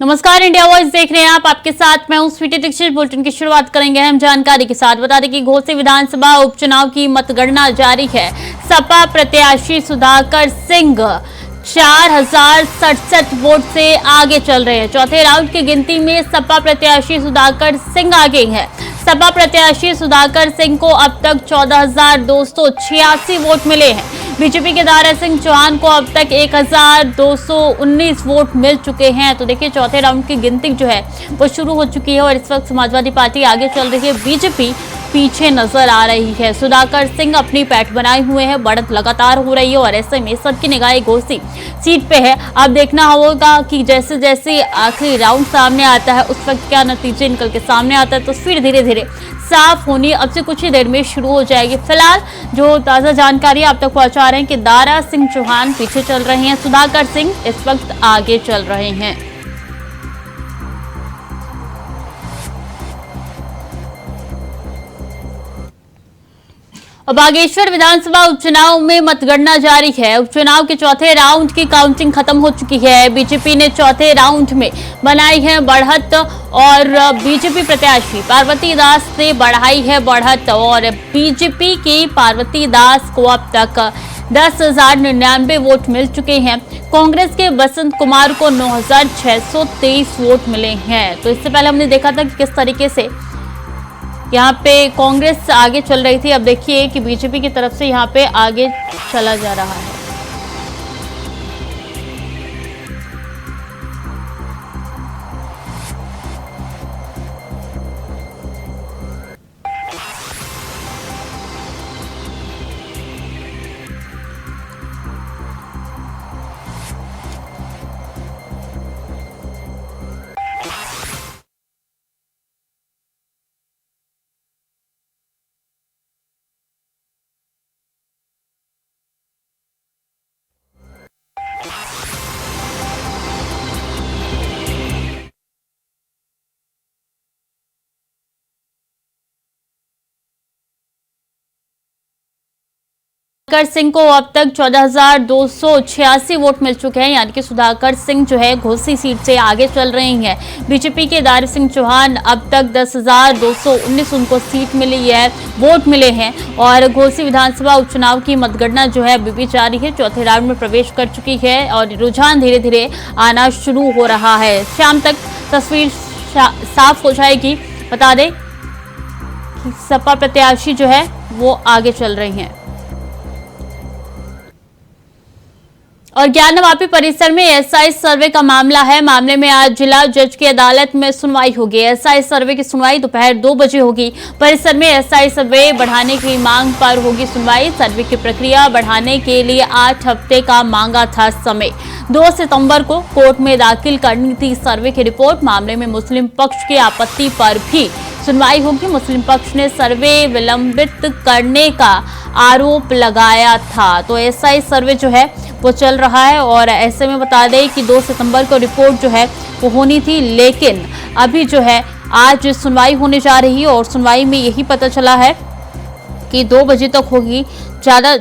नमस्कार, India voice देख रहे हैं आप। आपके साथ मैं हूं स्वीटी दीक्षित। बुलेटिन की शुरुआत करेंगे हम जानकारी के साथ। बता दें कि घोसी विधानसभा उपचुनाव की मतगणना जारी है। सपा प्रत्याशी सुधाकर सिंह 4067 वोट से आगे चल रहे हैं। चौथे राउंड की गिनती में सपा प्रत्याशी सुधाकर सिंह आगे हैं। सपा प्रत्याशी सुधाकर सिंह को अब तक 14,286 वोट मिले हैं। बीजेपी के दारा सिंह चौहान को अब तक 1,219 वोट मिल चुके हैं। तो देखिए, चौथे राउंड की गिनती जो है वो शुरू हो चुकी है और इस वक्त समाजवादी पार्टी आगे चल रही है, बीजेपी पीछे नजर आ रही है। सुधाकर सिंह अपनी पैठ बनाए हुए हैं, बढ़त लगातार हो रही है और ऐसे में सबकी निगाहें घोसी सीट पे है। अब देखना होगा कि जैसे जैसे आखिरी राउंड सामने आता है उस वक्त क्या नतीजे निकल के सामने आता है, तो फिर धीरे धीरे साफ होनी अब से कुछ ही देर में शुरू हो जाएगी। फिलहाल जो ताजा जानकारी आप तक पहुंचा रहे हैं कि दारा सिंह चौहान पीछे चल रहे हैं, सुधाकर सिंह इस वक्त आगे चल रहे हैं। बागेश्वर विधानसभा उपचुनाव में मतगणना जारी है। उपचुनाव के चौथे राउंड की काउंटिंग खत्म हो चुकी है। बीजेपी ने चौथे राउंड में बनाई है बढ़त और बीजेपी प्रत्याशी पार्वती दास ने बढ़ाई है बढ़त और बीजेपी की पार्वती दास को अब तक 10,099 वोट मिल चुके हैं। कांग्रेस के बसंत कुमार को 9,623 वोट मिले हैं। तो इससे पहले हमने देखा था कि किस तरीके से यहाँ पे कांग्रेस आगे चल रही थी। अब देखिए कि बीजेपी की तरफ से यहाँ पे आगे चला जा रहा है। सुधाकर सिंह को अब तक 14,286 वोट मिल चुके हैं, यानी कि सुधाकर सिंह जो है घोसी सीट से आगे चल रही हैं। बीजेपी के दारा सिंह चौहान अब तक 10,219 उनको सीट मिली है, वोट मिले हैं और घोसी विधानसभा उपचुनाव की मतगणना जो है अभी भी जारी है, चौथे राउंड में प्रवेश कर चुकी है और रुझान धीरे धीरे आना शुरू हो रहा है। शाम तक तस्वीर साफ हो जाएगी। बता दें कि सपा प्रत्याशी जो है वो आगे चल रही हैं। और ज्ञानवापी परिसर में एसआई सर्वे का मामला है। मामले में आज जिला जज की अदालत में सुनवाई होगी। एसआई सर्वे की सुनवाई दोपहर 2 बजे होगी। परिसर में एसआई सर्वे बढ़ाने की मांग पर होगी सुनवाई। सर्वे की प्रक्रिया बढ़ाने के लिए 8 हफ्ते का मांगा था समय। 2 सितंबर को कोर्ट में दाखिल करनी थी सर्वे की रिपोर्ट। मामले में मुस्लिम पक्ष की आपत्ति पर भी सुनवाई होगी। मुस्लिम पक्ष ने सर्वे विलंबित करने का आरोप लगाया था। तो एसआई सर्वे जो है वो चल रहा है और ऐसे में बता दें कि 2 सितंबर को रिपोर्ट जो है वो होनी थी, लेकिन अभी जो है आज सुनवाई होने जा रही है और सुनवाई में यही पता चला है कि 2 बजे तक होगी। ज़्यादा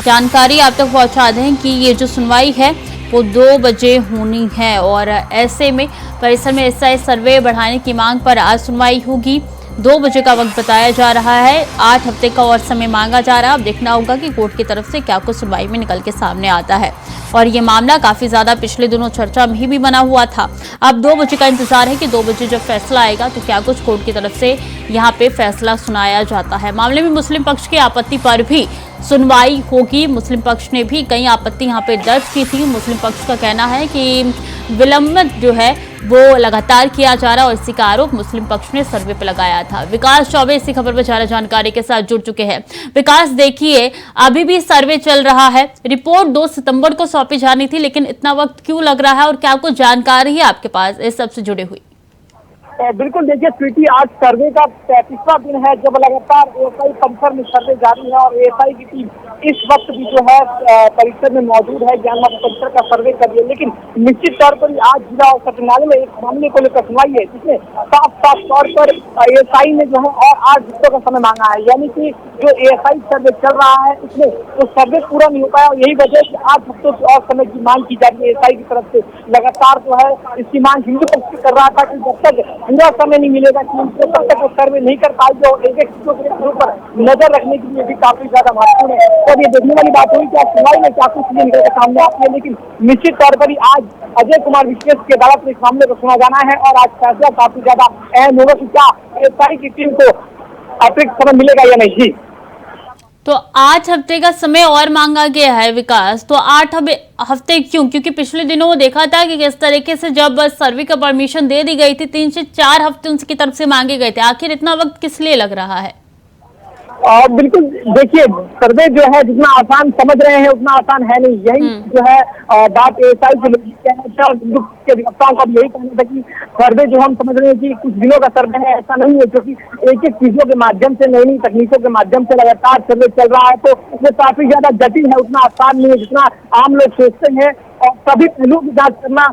जानकारी आप तक पहुंचा दें कि ये जो सुनवाई है वो 2 बजे होनी है और ऐसे में परिसर में एसआई सर्वे बढ़ाने की मांग पर आज सुनवाई होगी। 2 बजे का वक्त बताया जा रहा है, 8 हफ्ते का और समय मांगा जा रहा है। अब देखना होगा कि कोर्ट की तरफ से क्या कुछ सुनवाई में निकल के सामने आता है। और ये मामला काफी ज्यादा पिछले दिनों चर्चा में भी बना हुआ था। अब 2 बजे का इंतजार है कि 2 बजे जब फैसला आएगा तो क्या कुछ कोर्ट की तरफ से यहाँ पे फैसला सुनाया जाता है। मामले में मुस्लिम पक्ष की आपत्ति पर भी सुनवाई होगी। मुस्लिम पक्ष ने भी कई आपत्ति यहाँ पे दर्ज की थी। मुस्लिम पक्ष का कहना है कि विलंबित जो है वो लगातार किया जा रहा है और इसी का आरोप मुस्लिम पक्ष ने सर्वे पर लगाया था। विकास चौबे इसी खबर पर ज्यादा जानकारी के साथ जुड़ चुके हैं। विकास, देखिए अभी भी सर्वे चल रहा है, रिपोर्ट 2 सितंबर को सौंपी जानी थी, लेकिन इतना वक्त क्यों लग रहा है और क्या कुछ जानकारी है आपके पास इस सब से जुड़े हुई? बिल्कुल, देखिए स्वीटी, आज सर्वे का 35वां दिन है जब लगातार एएसआई परिसर में सर्वे जारी है और एएसआई की टीम इस वक्त भी जो है परिसर में मौजूद है, ज्ञानवापी परिसर का सर्वे कर रही है। लेकिन निश्चित तौर पर आज जिला और सत्र न्यायालय में एक मामले को लेकर सुनवाई है, जिसमें साफ साफ तौर पर एएसआई ने जो है और 8 हफ्तों का समय मांगा है। यानी कि जो एएसआई सर्वे चल रहा है उसमें तो सर्वे पूरा नहीं हो पाया, और यही वजह है कि 8 हफ्तों की और समय की मांग की जा रही है एएसआई की तरफ से। लगातार जो है इसकी मांग हिंदू पक्ष कर रहा था कि जब तक पूरा समय नहीं मिलेगा कि उनको तब तक वो सर्वे नहीं कर पाएंगे, और एक एक चीजों के ऊपर नजर रखने के लिए भी काफी ज्यादा महत्वपूर्ण है। और ये देखने वाली बात हुई कि आज सुनवाई में क्या कुछ चीजें निकल के सामने आती है। लेकिन निश्चित तौर पर ही आज अजय कुमार विशेष की अदालत में इस मामले को सुना जाना है, और आज फैसला काफी ज्यादा अहम होगा कि क्या एएसआई की टीम को अतिरिक्त समय मिलेगा या नहीं। जी, तो 8 हफ्ते का समय और मांगा गया है विकास, तो 8 हफ्ते क्यों? क्योंकि पिछले दिनों देखा था कि किस तरीके से जब सर्वे का परमिशन दे दी गई थी 3 से 4 हफ्ते उनकी तरफ से मांगे गए थे। आखिर इतना वक्त किस लिए लग रहा है? बिल्कुल देखिए, सर्वे जो है जितना आसान समझ रहे हैं उतना आसान है नहीं। यही जो है बात एएसआई के लोग कहना था, और हिंदू के अधिवक्ताओं का भी यही कहना था कि सर्वे जो हम समझ रहे हैं कि कुछ दिनों का सर्वे है, ऐसा नहीं है, क्योंकि एक एक चीजों के माध्यम से, नई नई तकनीकों के माध्यम से लगातार सर्वे चल रहा है, तो ये काफी ज्यादा जटिल है, उतना आसान नहीं है जितना आम लोग सोचते हैं। और सभी पहलुओं की जांच करना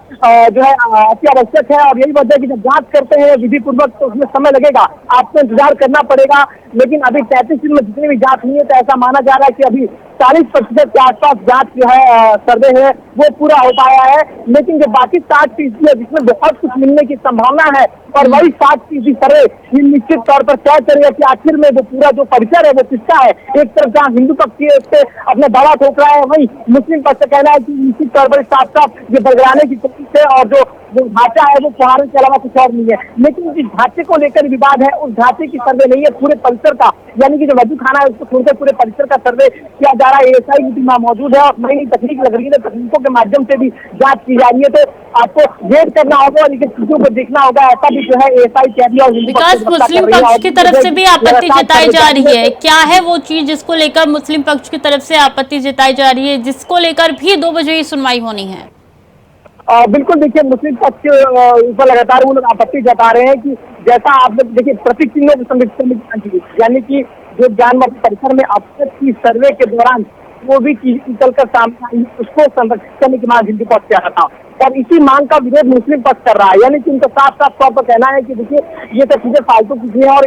जो है अति आवश्यक है, और यही वजह है कि जब जांच करते हैं विधि पूर्वक तो उसमें समय लगेगा, आपको इंतजार करना पड़ेगा। लेकिन अभी 33 दिन में जितनी भी जांच हुई है, तो ऐसा माना जा रहा है कि अभी 40% के आसपास जांच जो है सर्वे है वो पूरा हो पाया है। लेकिन जो बाकी 60% है जिसमें बहुत कुछ मिलने की संभावना है, और वही 60% सर्वे निश्चित तौर पर तय करेगा कि आखिर में वो पूरा जो परिसर है वो किसका है। एक तरफ जहाँ हिंदू पक्ष से अपने दावा ठोक रहा है, वही मुस्लिम पक्ष से कहना है कि निश्चित तौर पर साफ साफ ये बरगलाने की कोशिश है, और जो ढांचा है वो पहाड़ों के अलावा कुछ और नहीं है। लेकिन जिस ढांचे को लेकर विवाद है उस ढांचे की सर्वे नहीं है, पूरे परिसर का, यानी कि जो वजू खाना है उसको छोड़कर पूरे परिसर का सर्वे किया जा रहा है। एएसआई की टीम मौजूद है और नई नई तकनीक लग रही है, तकनीकों के माध्यम से भी जांच की जा रही है। तो आपको वेट करना होगा और लेकिन चीजों को देखना होगा। ऐसा भी जो है एएसआई कह दिया। विकास, मुस्लिम पक्ष की तरफ से भी आपत्ति जताई जा रही है, क्या है वो चीज जिसको लेकर मुस्लिम पक्ष की तरफ से आपत्ति जताई जा रही है, जिसको लेकर भी 2 बजे ही सुनवाई होनी है? बिल्कुल देखिए, मुस्लिम पक्ष के ऊपर लगातार वो लोग आपत्ति जता रहे हैं कि जैसा आप लोग देखिए प्रतीक चिन्हों की संरक्षण, यानी कि जो ज्ञानवापी परिसर में अब तक की सर्वे के दौरान वो भी चीज निकल कर सामने आई, उसको संरक्षित करने की मांग हिंदू पक्ष कर रहा था, और इसी मांग का विरोध मुस्लिम पक्ष कर रहा है। यानी कि उनका साफ साफ तौर पर कहना है कि देखिए ये तो चीजें फालतू की चीजें हैं, और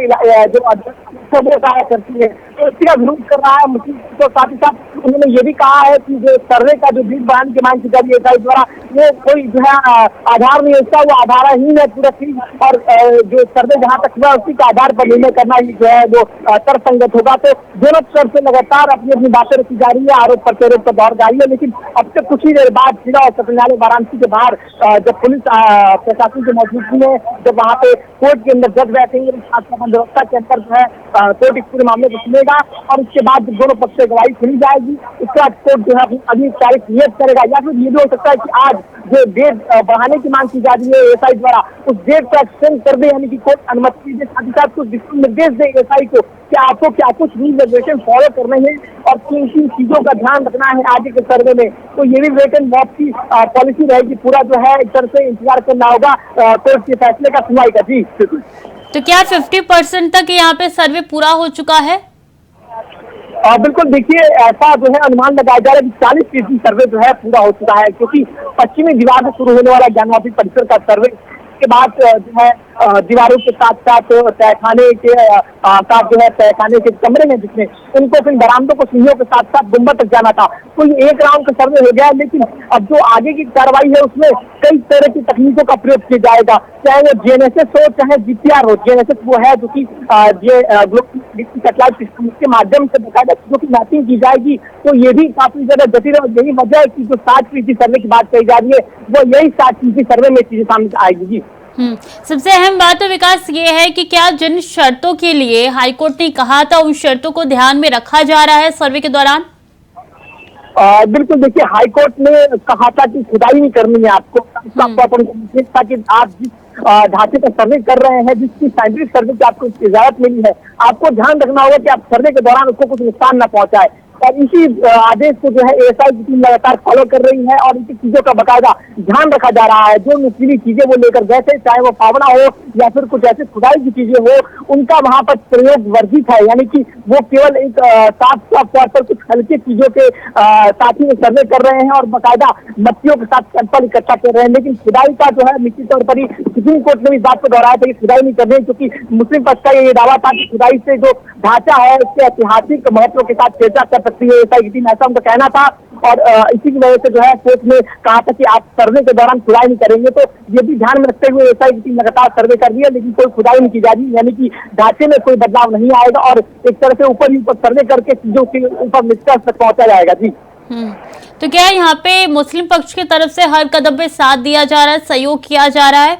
जो वो कहा करती है तो इसका विरोध कर रहा है मुस्लिम। तो साथ ही साथ उन्होंने ये भी कहा है कि जो सर्वे का जो बीज बयान की मांग की जा रही है एएसआई द्वारा, वो कोई जो है आधार नहीं होता, वो आधारहीन है पूरा चीज, और जो सर्वे जहाँ तक हुआ उसी के आधार पर निर्णय करना ही जो है वो तर्कसंगत होगा। तो दोनों तरफ से लगातार अपनी अपनी बातें रखी जा रही है, आरोप प्रत्यारोप का दौर जारी है। लेकिन अब तक कुछ ही देर बाद जिला और सत्र न्यायालय वाराणसी के बाहर जब पुलिस प्रशासन की मौजूदगी में जब वहाँ पे कोर्ट के अंदर जज बैठेंगे, व्यवस्था के अंदर जो है कोर्ट इस पूरे मामले को सुनेगा, और उसके बाद जब दोनों पक्ष से गवाही सुनी जाएगी उसके बाद कोर्ट जो है अपनी अगली तारीख नियत करेगा। या फिर ये भी हो सकता है कि आज जो डेट बढ़ाने की मांग की जा रही है एएसआई द्वारा, उस डेट को एक्सटेंड कर दे, यानी कि कोर्ट अनुमति दे, साथ ही साथ कुछ निर्देश दे एएसआई को कि आपको क्या कुछ रूल रेगुलेशन फॉलो करने हैं और किन किन चीजों का ध्यान रखना है आगे के सर्वे में। तो ये भी वेट एंड वॉच की पॉलिसी रहेगी, पूरा जो है एक तरह से इंतजार करना होगा कोर्ट के फैसले का, सुनवाई का। जी, तो क्या 50% तक यहाँ पे सर्वे पूरा हो चुका है? बिल्कुल देखिए, ऐसा जो है अनुमान लगाया जा रहा है कि 40% सर्वे जो है पूरा हो चुका है, क्योंकि पश्चिमी दीवार से शुरू होने वाला ज्ञानवापी परिसर का सर्वे के बाद जो है दीवारों के साथ साथ तहखाने के साथ जो है तहखाने के कमरे में जिसमें उनको फिर बरामदों को सीढ़ियों के साथ साथ गुंबद तक जाना था। तो ये एक राउंड का सर्वे हो गया है, लेकिन अब जो आगे की कार्रवाई है उसमें कई तरह की तकनीकों का प्रयोग किया जाएगा, चाहे वो जीएनएसएस हो चाहे जीपीआर हो। जीएनएसएस वो है जो कि सैटेलाइट सिस्टम के माध्यम से बताया चीजों की मैपिंग की जाएगी। तो ये भी काफी ज्यादा जटिल है, और यही वजह है कि जो 60% सर्वे की बात कही जा रही है वो यही 60% सर्वे में चीजें सामने आएगी। जी, सबसे अहम बात तो विकास ये है कि क्या जिन शर्तों के लिए हाईकोर्ट ने कहा था उन शर्तों को ध्यान में रखा जा रहा है सर्वे के दौरान? बिल्कुल देखिए, हाईकोर्ट ने कहा था कि खुदाई नहीं करनी है आपको, ताकि आप जिस ढांचे का सर्वे कर रहे हैं, जिसकी साइंटिफिक सर्वे की आपको इजाजत मिली है, आपको ध्यान रखना होगा कि आप सर्वे के दौरान उसको कुछ नुकसान न पहुंचाए। और इसी आदेश को जो है एएसआई की टीम लगातार फॉलो कर रही है और इसी चीजों का बाकायदा ध्यान रखा जा रहा है। जो नुकीली चीजें वो लेकर गए थे, चाहे वो फावड़ा हो या फिर कुछ ऐसे खुदाई की चीजें हो, उनका वहां पर प्रयोग वर्जित है, यानी कि वो केवल एक साफ साफ तौर पर कुछ हल्के चीजों के साथ ही वो सर्वे कर रहे हैं और बाकायदा मच्छियों के साथ सैंपल इकट्ठा कर रहे हैं। लेकिन खुदाई का जो है निश्चित तौर पर ही सुप्रीम कोर्ट ने इस बात को दोहराया था कि खुदाई नहीं कर रहे, क्योंकि मुस्लिम पक्ष का ये दावा था कि खुदाई से जो ढांचा है उसके ऐतिहासिक महत्व के साथ चर्चा कर सकती है एएसआई की टीम, ऐसा उनका कहना था। और इसी की वजह से जो है कोर्ट ने कहा था कि आप सर्वे के दौरान खुदाई नहीं करेंगे। तो ये भी ध्यान में रखते हुए एएसआई की टीम लगातार सर्वे कर रही है, लेकिन कोई खुदाई नहीं की जा रही, यानी कि ढांचे में कोई बदलाव नहीं आएगा और एक तरह से ऊपर ही ऊपर सर्वे करके चीजों के ऊपर निष्कर्ष तक पहुंचा जाएगा। जी तो क्या यहाँ पे मुस्लिम पक्ष की तरफ से हर कदम पे साथ दिया जा रहा है, सहयोग किया जा रहा है?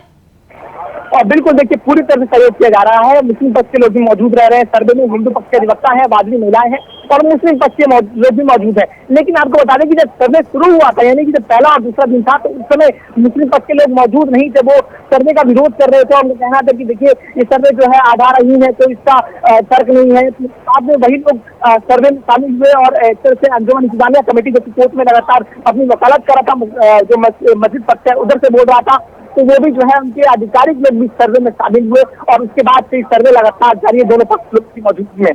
और बिल्कुल देखिए, पूरी तरह से सहयोग किया जा रहा है। मुस्लिम पक्ष के लोग भी मौजूद रह रहे हैं सर्वे में, हिंदू पक्ष के अधिवक्ता है, वादी महिलाएं हैं और मुस्लिम पक्ष के लोग भी मौजूद है। लेकिन आपको बता दें कि जब सर्वे शुरू हुआ था, यानी कि जब पहला और दूसरा दिन था, तो उस समय मुस्लिम पक्ष के लोग मौजूद नहीं थे, वो सर्वे का विरोध कर रहे थे और उनका कहना था कि देखिए ये सर्वे जो है आधारहीन है, तो इसका तर्क नहीं है। तो बाद में वही लोग सर्वे में शामिल हुए और एक तरह से अंजुमन इंतजामिया कमेटी जो कोर्ट में लगातार अपनी वकालत कर रहा था, जो मस्जिद पक्ष है उधर से बोल रहा था, तो वो भी जो है उनके आधिकारिक लोग भी सर्वे में शामिल हुए और उसके बाद से सर्वे लगातार जारी है, दोनों पक्ष लोग की मौजूदगी में।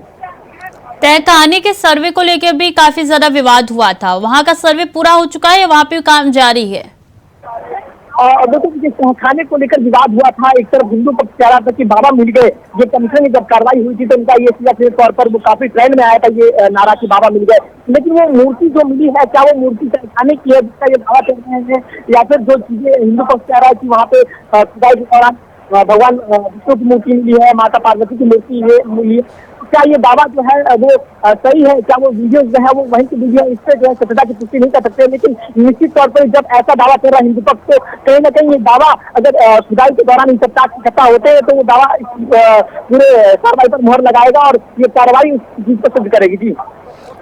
तहखाने के सर्वे को लेकर भी काफी ज्यादा विवाद हुआ था, वहां का सर्वे पूरा हो चुका है या वहां पे काम जारी है? और देखो, तहखाने को लेकर विवाद हुआ था। एक तरफ हिंदू पक्ष कह रहा था कि बाबा मिल गए, ये कमीशन की जब कार्रवाई हुई थी तो उनका ये सीधे तौर पर वो काफी ट्रेंड में आया था ये नारा कि बाबा मिल गए। लेकिन वो मूर्ति जो मिली है, क्या वो मूर्ति तहखाने की है जिसका ये दावा कर रहे हैं, या फिर जो चीजें हिंदू पक्ष कह रहा है कि वहाँ पे खुदाई के दौरान भगवान विष्णु की मूर्ति मिली है, माता पार्वती की मूर्ति मिली है, क्या ये दावा जो है वो सही है, क्या वो वीडियो जो है वो वहीं की वीडियो, इससे जो है सत्यता की पुष्टि नहीं कर सकते। लेकिन निश्चित तौर पर जब ऐसा दावा कर रहा है हिंदू पक्ष, तो कहीं ना कहीं ये दावा अगर खुदाई के दौरान इन इकट्ठा होते हैं तो वो दावा पूरे कार्रवाई पर मोहर लगाएगा और ये कार्रवाई उस चीज को सिद्ध करेगी। जी,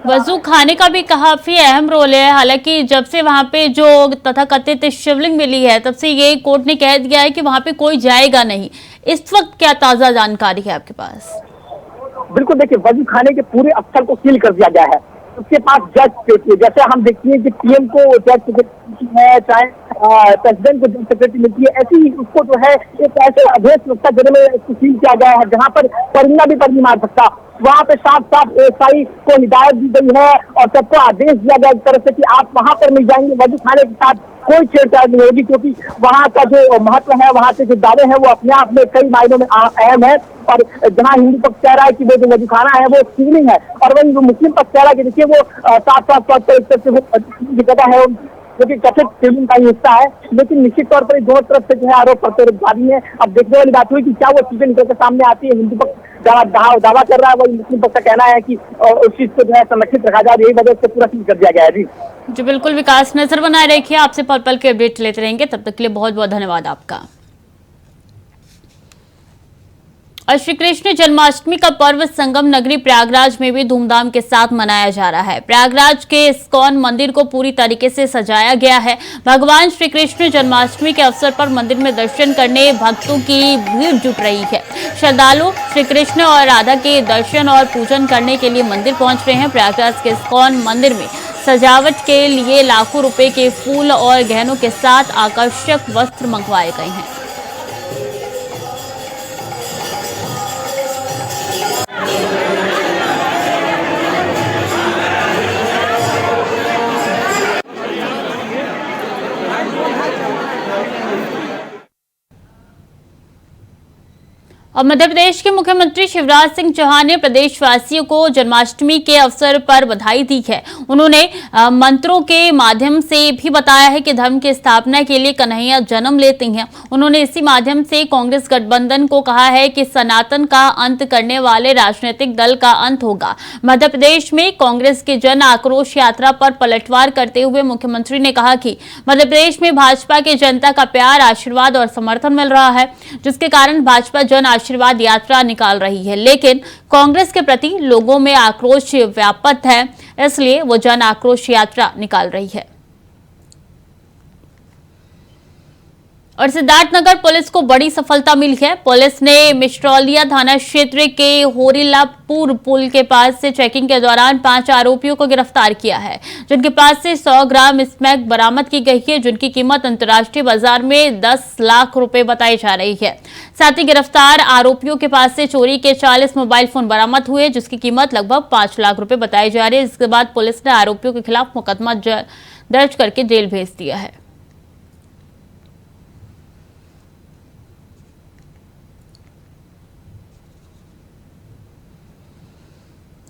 वजू खाने का भी काफी अहम रोल है। हालांकि जब से वहां पे जो तथाकथित शिवलिंग मिली है, तब से ये कोर्ट ने कह दिया है कि वहां पे कोई जाएगा नहीं। इस वक्त क्या ताजा जानकारी है आपके पास? बिल्कुल देखिए, वजू खाने के पूरे स्थल को सील कर दिया गया है। उसके पास जज सेक्रेटरी, जैसे हम देखते हैं कि पीएम को जज सेक्रेटरी है, चाहे प्रेसिडेंट को जज सेक्रेटरी मिलती है, ऐसी ही उसको जो है एक ऐसे अभेद सुरक्षा जगह में इसको सील किया गया है जहाँ पर परिंदा भी पर नहीं मार सकता। वहाँ पे साफ साफ एएसआई को हिदायत दी गई है और सबको आदेश दिया गया एक तरह से कि आप वहाँ पर मिल जाएंगे, वजू खाने के साथ कोई छेड़छाड़ नहीं होगी, क्योंकि वहाँ का जो महत्व है, वहाँ के जो दावे हैं वो अपने आप में कई मायनों में अहम है। और जहाँ हिंदू पक्ष कह रहा है कि वो जो वजू खाना है वो शिवलिंग है, और वही जो मुस्लिम पक्ष कह रहा है कि देखिए वो साफ साफ तौर पर एक तरह से वो जगह है जो कि कथित शिवलिंग का हिस्सा है। लेकिन निश्चित तौर पर दोनों तरफ से जो है आरोप प्रत्यारोप जारी है। अब देखने वाली बात हुई कि क्या वो चीजें निकल के सामने आती है। हिंदू पक्ष दावा कर रहा है, वही मुस्लिम पक्ष का कहना है कि उस चीज को जो है संरक्षित रखा जाए, यही वजह से पूरा सील कर दिया गया है। जी बिल्कुल विकास, नजर बनाए रखिए, आपसे पल पल के अपडेट लेते रहेंगे। तब तक के लिए बहुत बहुत धन्यवाद आपका। और श्री कृष्ण जन्माष्टमी का पर्व संगम नगरी प्रयागराज में भी धूमधाम के साथ मनाया जा रहा है। प्रयागराज के इस्कॉन मंदिर को पूरी तरीके से सजाया गया है। भगवान श्री कृष्ण जन्माष्टमी के अवसर पर मंदिर में दर्शन करने भक्तों की भीड़ जुट रही है। श्रद्धालु श्री कृष्ण और राधा के दर्शन और पूजन करने के लिए मंदिर पहुंच रहे हैं। प्रयागराज के इस्कॉन मंदिर में सजावट के लिए लाखों रुपए के फूल और गहनों के साथ आकर्षक वस्त्र मंगवाए गए हैं। और मध्य प्रदेश के मुख्यमंत्री शिवराज सिंह चौहान ने प्रदेशवासियों को जन्माष्टमी के अवसर पर बधाई दी है। उन्होंने मंत्रों के माध्यम से भी बताया है कि धर्म की स्थापना के लिए कन्हैया जन्म लेती हैं। उन्होंने इसी माध्यम से कांग्रेस गठबंधन को कहा है कि सनातन का अंत करने वाले राजनीतिक दल का अंत होगा। मध्य प्रदेश में कांग्रेस की जन आक्रोश यात्रा पर पलटवार करते हुए मुख्यमंत्री ने कहा कि मध्य प्रदेश में भाजपा की जनता का प्यार, आशीर्वाद और समर्थन मिल रहा है, जिसके कारण भाजपा जन आशीर्वाद यात्रा निकाल रही है। लेकिन कांग्रेस के प्रति लोगों में आक्रोश व्याप्त है, इसलिए वो जन आक्रोश यात्रा निकाल रही है। और सिद्धार्थनगर पुलिस को बड़ी सफलता मिली है। पुलिस ने मिश्रौलिया थाना क्षेत्र के होरीलापुर पुल के पास से चेकिंग के दौरान 5 आरोपियों को गिरफ्तार किया है, जिनके पास से 100 ग्राम स्मैक बरामद की गई है, जिनकी कीमत अंतर्राष्ट्रीय बाजार में 10 लाख रुपए बताई जा रही है। साथ ही गिरफ्तार आरोपियों के पास से चोरी के 40 मोबाइल फोन बरामद हुए, जिसकी कीमत लगभग 5 लाख रुपए बताई जा रही है। इसके बाद पुलिस ने आरोपियों के खिलाफ मुकदमा दर्ज करके जेल भेज दिया है।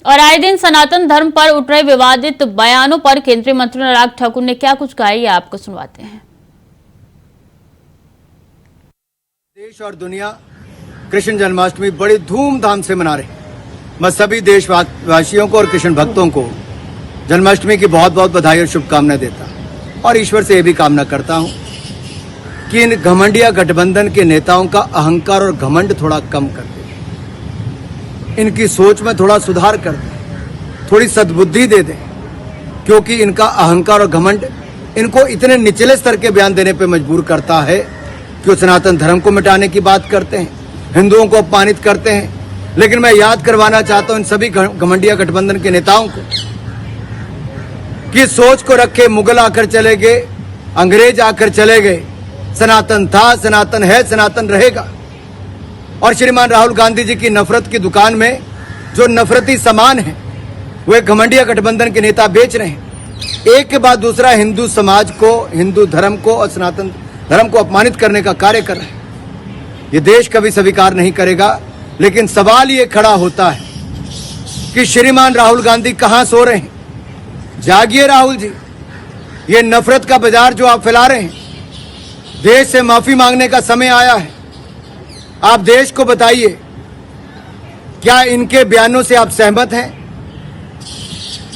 और आए दिन सनातन धर्म पर उठ रहे विवादित बयानों पर केंद्रीय मंत्री अनुराग ठाकुर ने क्या कुछ कहा, ये आपको सुनवाते हैं। देश और दुनिया कृष्ण जन्माष्टमी बड़ी धूमधाम से मना रहे। मैं सभी देशवासियों को और कृष्ण भक्तों को जन्माष्टमी की बहुत बहुत बधाई और शुभकामनाएं देता हूं और ईश्वर से यह भी कामना करता हूं कि इन घमंडिया गठबंधन के नेताओं का अहंकार और घमंड थोड़ा कम कर दे, इनकी सोच में थोड़ा सुधार कर दे, थोड़ी सद्बुद्धि दे दे, क्योंकि इनका अहंकार और घमंड इनको इतने निचले स्तर के बयान देने पर मजबूर करता है कि वो सनातन धर्म को मिटाने की बात करते हैं, हिंदुओं को अपमानित करते हैं। लेकिन मैं याद करवाना चाहता हूं इन सभी घमंडिया गठबंधन के नेताओं को कि सोच को रखे मुगल आकर चले गए, अंग्रेज आकर चले गए, सनातन था, सनातन है, सनातन रहेगा। और श्रीमान राहुल गांधी जी की नफरत की दुकान में जो नफरती सामान है वो एक घमंडिया गठबंधन के नेता बेच रहे हैं। एक के बाद दूसरा हिंदू समाज को, हिंदू धर्म को और सनातन धर्म को अपमानित करने का कार्य कर रहे हैं। ये देश कभी स्वीकार नहीं करेगा। लेकिन सवाल ये खड़ा होता है कि श्रीमान राहुल गांधी कहां सो रहे हैं? जागिए राहुल जी, ये नफरत का बाजार जो आप फैला रहे हैं, देश से माफी मांगने का समय आया है। आप देश को बताइए, क्या इनके बयानों से आप सहमत हैं?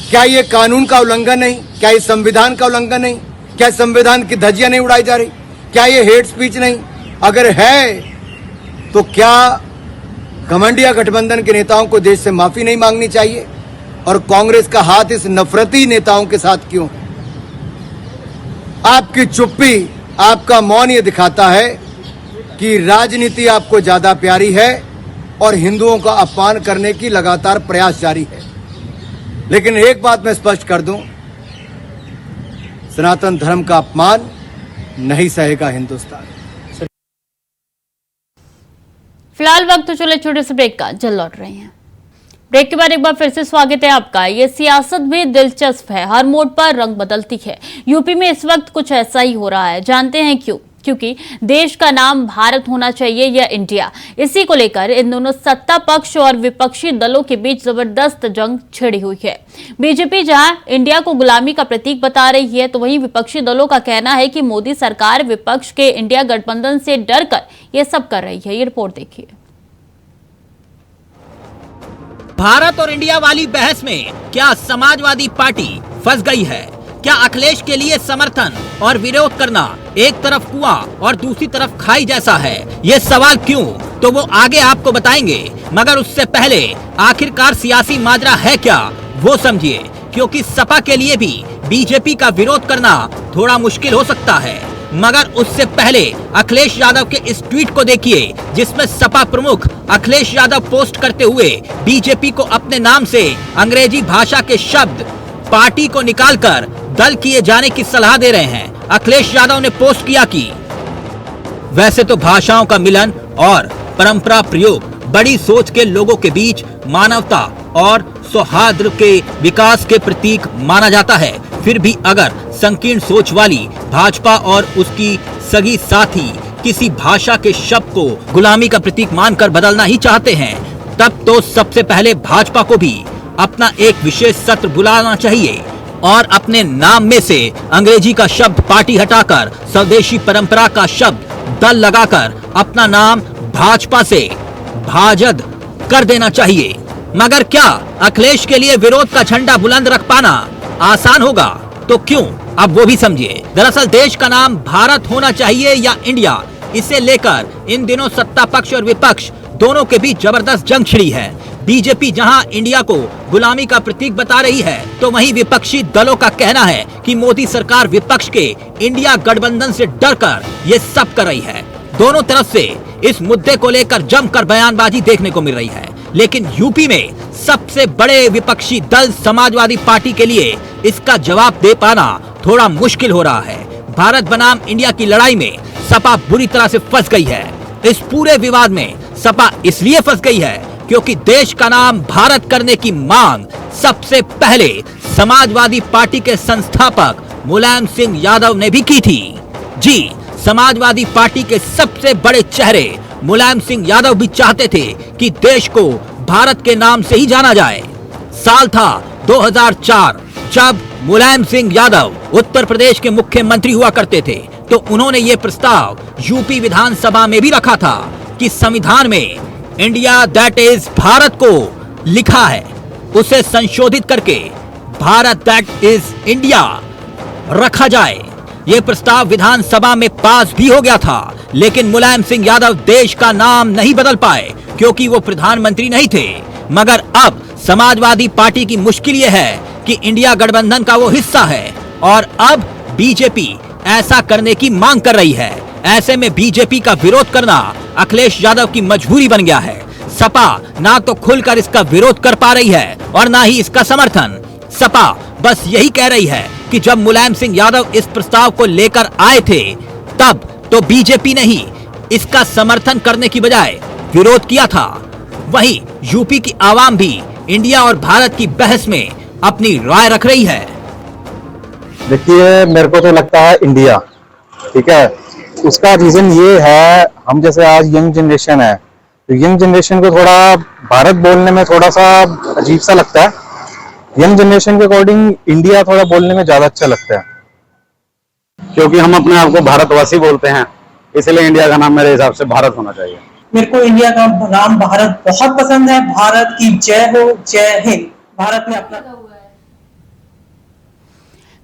क्या ये कानून का उल्लंघन नहीं? क्या ये संविधान का उल्लंघन नहीं? क्या संविधान की धज्जियां नहीं उड़ाई जा रही? क्या ये हेट स्पीच नहीं? अगर है तो क्या घमंडिया गठबंधन के नेताओं को देश से माफी नहीं मांगनी चाहिए? और कांग्रेस का हाथ इस नफरती नेताओं के साथ क्यों? आपकी चुप्पी, आपका मौन ये दिखाता है कि राजनीति आपको ज्यादा प्यारी है और हिंदुओं का अपमान करने की लगातार प्रयास जारी है। लेकिन एक बात मैं स्पष्ट कर दूं, सनातन धर्म का अपमान नहीं सहेगा हिंदुस्तान। फिलहाल वक्त तो चले छोटे से ब्रेक का, जल्द लौट रहे हैं। ब्रेक के बाद एक बार फिर से स्वागत है आपका। ये सियासत भी दिलचस्प है, हर मोड़ पर रंग बदलती है। यूपी में इस वक्त कुछ ऐसा ही हो रहा है, जानते हैं क्यों? क्योंकि देश का नाम भारत होना चाहिए या इंडिया, इसी को लेकर इन दोनों सत्ता पक्ष और विपक्षी दलों के बीच जबरदस्त जंग छिड़ी हुई है। बीजेपी जहां इंडिया को गुलामी का प्रतीक बता रही है, तो वहीं विपक्षी दलों का कहना है कि मोदी सरकार विपक्ष के इंडिया गठबंधन से डरकर यह सब कर रही है। ये रिपोर्ट देखिए। भारत और इंडिया वाली बहस में क्या समाजवादी पार्टी फंस गई है? क्या अखिलेश के लिए समर्थन और विरोध करना एक तरफ कुआं और दूसरी तरफ खाई जैसा है? ये सवाल क्यों, तो वो आगे आपको बताएंगे। मगर उससे पहले आखिरकार सियासी माजरा है क्या, वो समझिए। क्योंकि सपा के लिए भी बीजेपी का विरोध करना थोड़ा मुश्किल हो सकता है। मगर उससे पहले अखिलेश यादव के इस ट्वीट को देखिए, जिसमें सपा प्रमुख अखिलेश यादव पोस्ट करते हुए बीजेपी को अपने नाम से अंग्रेजी भाषा के शब्द पार्टी को निकालकर दल किए जाने की सलाह दे रहे हैं। अखिलेश यादव ने पोस्ट किया कि वैसे तो भाषाओं का मिलन और परंपरा प्रयोग बड़ी सोच के लोगों के बीच मानवता और सौहार्द के विकास के प्रतीक माना जाता है। फिर भी अगर संकीर्ण सोच वाली भाजपा और उसकी सगी साथी किसी भाषा के शब्द को गुलामी का प्रतीक मानकर बदलना ही चाहते हैं, तब तो सबसे पहले भाजपा को भी अपना एक विशेष सत्र बुलाना चाहिए और अपने नाम में से अंग्रेजी का शब्द पार्टी हटाकर स्वदेशी परंपरा का शब्द दल लगाकर अपना नाम भाजपा से भाजद कर देना चाहिए। मगर क्या अखिलेश के लिए विरोध का झंडा बुलंद रख पाना आसान होगा? तो क्यों, अब वो भी समझिए। दरअसल देश का नाम भारत होना चाहिए या इंडिया, इसे लेकर इन दिनों सत्ता पक्ष और विपक्ष दोनों के बीच जबरदस्त जंग छिड़ी है। बीजेपी जहां इंडिया को गुलामी का प्रतीक बता रही है, तो वहीं विपक्षी दलों का कहना है कि मोदी सरकार विपक्ष के इंडिया गठबंधन से डरकर ये सब कर रही है। दोनों तरफ से इस मुद्दे को लेकर जमकर बयानबाजी देखने को मिल रही है, लेकिन यूपी में सबसे बड़े विपक्षी दल समाजवादी पार्टी के लिए इसका जवाब दे पाना थोड़ा मुश्किल हो रहा है। भारत बनाम इंडिया की लड़ाई में सपा बुरी तरह से फंस गई है। इस पूरे विवाद में सपा इसलिए फंस गई है क्योंकि देश का नाम भारत करने की मांग सबसे पहले समाजवादी पार्टी के संस्थापक मुलायम सिंह यादव ने भी की थी। जी, समाजवादी पार्टी के सबसे बड़े चेहरे मुलायम सिंह यादव भी चाहते थे कि देश को भारत के नाम से ही जाना जाए। साल था 2004, जब मुलायम सिंह यादव उत्तर प्रदेश के मुख्यमंत्री हुआ करते थे, तो उन्होंने ये प्रस्ताव यूपी विधानसभा में भी रखा था कि संविधान में इंडिया दैट इज भारत को लिखा है, उसे संशोधित करके भारत दैट इज इंडिया रखा जाए। यह प्रस्ताव विधानसभा में पास भी हो गया था, लेकिन मुलायम सिंह यादव देश का नाम नहीं बदल पाए क्योंकि वो प्रधानमंत्री नहीं थे। मगर अब समाजवादी पार्टी की मुश्किल यह है कि इंडिया गठबंधन का वो हिस्सा है और अब बीजेपी ऐसा करने की मांग कर रही है। ऐसे में बीजेपी का विरोध करना अखिलेश यादव की मजबूरी बन गया है। सपा ना तो खुलकर इसका विरोध कर पा रही है और ना ही इसका समर्थन। सपा बस यही कह रही है कि जब मुलायम सिंह यादव इस प्रस्ताव को लेकर आए थे, तब तो बीजेपी ने ही इसका समर्थन करने की बजाय विरोध किया था। वहीं यूपी की आवाम भी इंडिया और भारत की बहस में अपनी राय रख रही है। देखिए, मेरे को तो लगता है इंडिया, ठीक है। उसका रीजन ये है, हम जैसे आज यंग जनरेशन है, तो यंग जनरेशन को थोड़ा भारत बोलने में थोड़ा सा अजीब सा लगता है। यंग जनरेशन के अकॉर्डिंग इंडिया थोड़ा बोलने में ज्यादा अच्छा लगता है, क्योंकि हम अपने आप को भारतवासी बोलते हैं, इसलिए इंडिया का नाम मेरे हिसाब से भारत होना चाहिए। मेरे को इंडिया का नाम भारत बहुत पसंद है। भारत की जय हो, जय हिंद। भारत ने अपना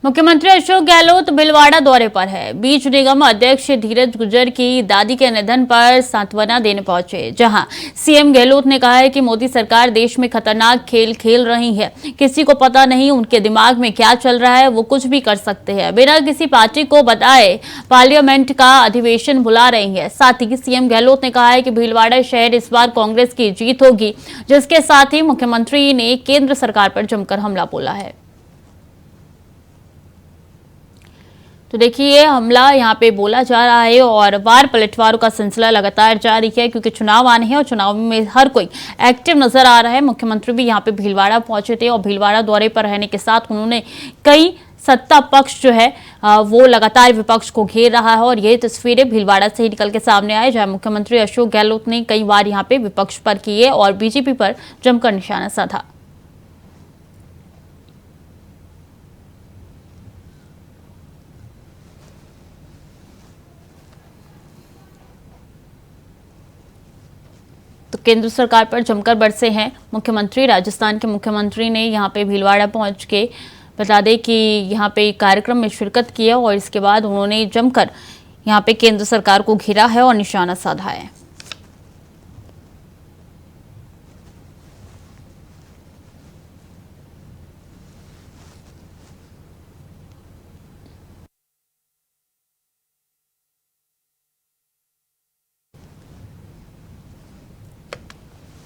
मुख्यमंत्री अशोक गहलोत भीलवाड़ा दौरे पर है। बीज निगम अध्यक्ष धीरज गुर्जर की दादी के निधन पर सांत्वना देने पहुंचे, जहां सीएम गहलोत ने कहा है कि मोदी सरकार देश में खतरनाक खेल खेल रही है। किसी को पता नहीं उनके दिमाग में क्या चल रहा है, वो कुछ भी कर सकते हैं। बिना किसी पार्टी को बताए पार्लियामेंट का अधिवेशन बुला रही है। साथ ही सीएम गहलोत ने कहा है कि भीलवाड़ा शहर इस बार कांग्रेस की जीत होगी, जिसके साथ ही मुख्यमंत्री ने केंद्र सरकार पर जमकर हमला बोला है। तो देखिए, हमला यहाँ पे बोला जा रहा है और वार पलटवारों का सिलसिला लगातार जारी है, क्योंकि चुनाव आने हैं और चुनाव में हर कोई एक्टिव नजर आ रहा है। मुख्यमंत्री भी यहाँ पे भीलवाड़ा पहुंचे थे और भीलवाड़ा दौरे पर रहने के साथ उन्होंने कई सत्ता पक्ष जो है वो लगातार विपक्ष को घेर रहा है और ये तस्वीरें भीलवाड़ा से ही निकल के सामने आए, जहां मुख्यमंत्री अशोक गहलोत ने कई बार यहाँ पे विपक्ष पर किए और बीजेपी पर जमकर निशाना साधा। तो केंद्र सरकार पर जमकर बरसे हैं मुख्यमंत्री। राजस्थान के मुख्यमंत्री ने यहां पे भीलवाड़ा पहुंच के बता दें कि यहां पे कार्यक्रम में शिरकत की है और इसके बाद उन्होंने जमकर यहां पे केंद्र सरकार को घेरा है और निशाना साधा है।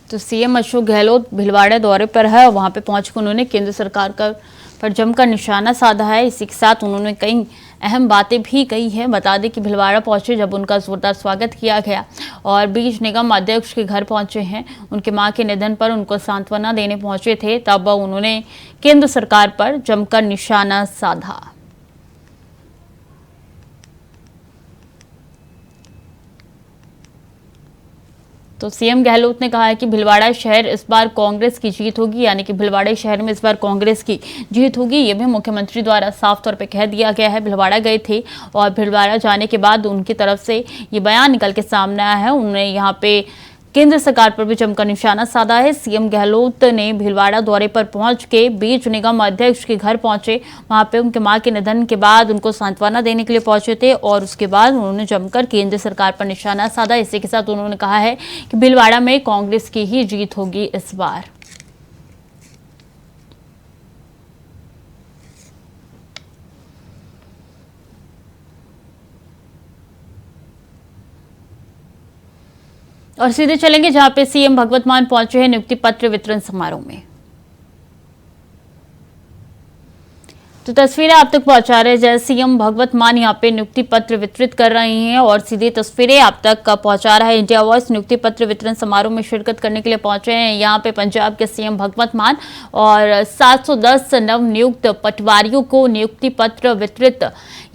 तो सीएम अशोक गहलोत भीलवाड़ा दौरे पर है और वहां पे पहुंचकर उन्होंने केंद्र सरकार पर जमकर निशाना साधा है। इसी के साथ उन्होंने कई अहम बातें भी कही हैं। बता दें कि भीलवाड़ा पहुंचे जब उनका जोरदार स्वागत किया गया और बीज निगम अध्यक्ष के घर पहुंचे हैं। उनके मां के निधन पर उनको सांत्वना देने पहुंचे थे, तब उन्होंने केंद्र सरकार पर जमकर निशाना साधा। तो सीएम गहलोत ने कहा है कि भीलवाड़ा शहर इस बार कांग्रेस की जीत होगी, यानी कि भीलवाड़ा शहर में इस बार कांग्रेस की जीत होगी। ये भी मुख्यमंत्री द्वारा साफ तौर पे कह दिया गया है। भीलवाड़ा गए थे और भीलवाड़ा जाने के बाद उनकी तरफ से ये बयान निकल के सामने आया है। उन्होंने यहाँ पे केंद्र सरकार पर भी जमकर निशाना साधा है। सीएम गहलोत ने भीलवाड़ा दौरे पर पहुंच के बीज निगम अध्यक्ष के घर पहुंचे। वहां पे उनके मां के निधन के बाद उनको सांत्वना देने के लिए पहुंचे थे और उसके बाद उन्होंने जमकर केंद्र सरकार पर निशाना साधा। इसी के साथ उन्होंने कहा है कि भीलवाड़ा में कांग्रेस की ही जीत होगी इस बार। और सीधे चलेंगे जहां पे सीएम भगवत मान पहुंचे हैं नियुक्ति पत्र वितरण समारोह में। तो तस्वीरें आप तक पहुंचा रहे जय सीएम भगवत मान यहां पे नियुक्ति पत्र वितरित कर रही हैं और सीधी तस्वीरें आप तक पहुंचा रहा है इंडिया वॉइस। नियुक्ति पत्र वितरण समारोह में शिरकत करने के लिए पहुंचे हैं यहां पे पंजाब के सीएम भगवत मान और 710 नव नियुक्त पटवारियों को नियुक्ति पत्र वितरित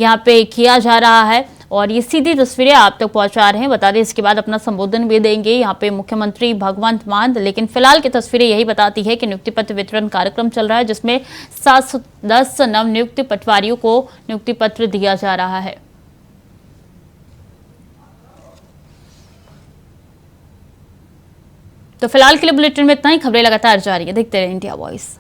यहां पे किया जा रहा है और ये सीधी तस्वीरें आप तक पहुंचा रहे हैं। बता दें इसके बाद अपना संबोधन भी देंगे यहाँ पे मुख्यमंत्री भगवंत मान, लेकिन फिलहाल की तस्वीरें यही बताती है कि नियुक्ति पत्र वितरण कार्यक्रम चल रहा है जिसमें 710 नव नियुक्त पटवारियों को नियुक्ति पत्र दिया जा रहा है। तो फिलहाल के लिए बुलेटिन में इतना ही। खबरें लगातार जारी है, देखते रहे इंडिया वॉइस।